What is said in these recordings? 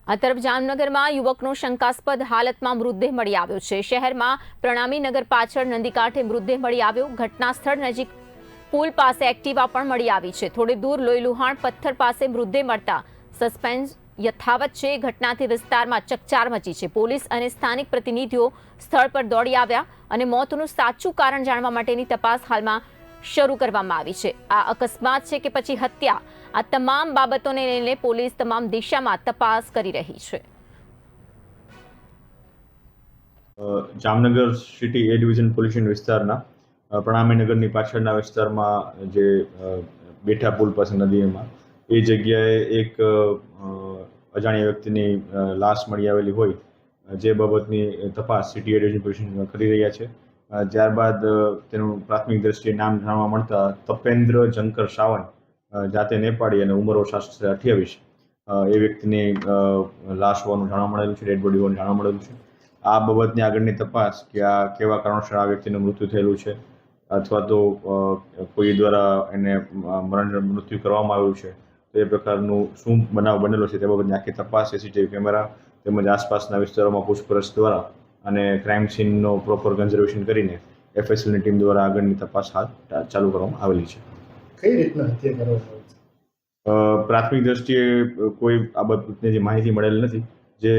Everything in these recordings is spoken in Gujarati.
આ તરફ જામનગરમાં યુવકનો શંકાસ્પદ હાલતમાં મૃતદેહ મળી આવ્યો છે। શહેરમાં પ્રણામી નગર પાછળ નદીકાંઠે મૃતદેહ મળી આવ્યો। ઘટના સ્થળ નજીક પુલ પાસે એક્ટિવા પણ મળી આવી છે। થોડી દૂર લોહીલુહાણ પથ્થર પાસે મૃતદેહ મળતા સસ્પેન્સ યથાવત છે। ઘટનાથી વિસ્તારમાં ચકચાર મચી છે। પોલીસ અને સ્થાનિક પ્રતિનિધિઓ સ્થળ પર દોડી આવ્યા અને મોતનું સાચું કારણ જાણવા માટેની તપાસ હાલમાં શરૂ કરવામાં આવી છે। આ અકસ્માત છે કે પછી હત્યા, આ તમામ બાબતોને લઈને પોલીસ તમામ દિશામાં તપાસ કરી રહી છે। જામનગર સિટી એ ડિવિઝન પોલીસ વિસ્તારના પ્રણામી નગરની પાછળના વિસ્તારમાં જે બેઠા પુલ પાસે નદીમાં એ જગ્યાએ એક અજાણ્યા વ્યક્તિની લાશ મળી આવેલી હોય જે બાબતની તપાસ સિટી એ ડિવિઝન પોલીસ કરી રહ્યા છે। ત્યારબાદ તેનું પ્રાથમિક દ્રષ્ટિએ નામ જાણવા મળતા તપેન્દ્ર જંકર સાવંત, જાતે નેપાળી અને ઉંમર વર્ષ 28, એ વ્યક્તિની લાશ હોવાનું જાણવા મળેલું છે, ડેડ બોડી હોવાનું જાણવા મળેલું છે। આ બાબતની આગળની તપાસ કે આ કેવા કારણોસર આ વ્યક્તિનું મૃત્યુ થયેલું છે અથવા તો કોઈ દ્વારા એને મૃત્યુ કરવામાં આવ્યું છે તો એ પ્રકારનું શું બનાવ બનેલો છે તે બાબતની આખી તપાસ સીસીટીવી કેમેરા તેમજ આસપાસના વિસ્તારોમાં પૂછપરછ દ્વારા અને ક્રાઇમ સીનનો પ્રોપર કન્ઝર્વેશન કરીને એફએસએલની ટીમ દ્વારા આગળની તપાસ હાથ ચાલુ કરવામાં આવેલી છે। કઈ રીતના હત્યા કરવામાં આવી છે? પ્રાથમિક દ્રષ્ટિએ કોઈ આ બાબતની જે માહિતી મળેલ નથી। જે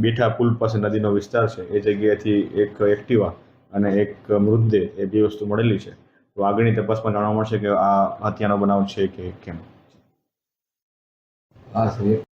બેઠા પુલ પાસે નદીનો વિસ્તાર છે એ જગ્યાએથી એક એક્ટિવા અને એક મૃતદેહ એ બે વસ્તુ મળેલી છે। તો આગળની તપાસમાં જાણવા મળશે કે આ હત્યાનો બનાવ છે કે કેમ।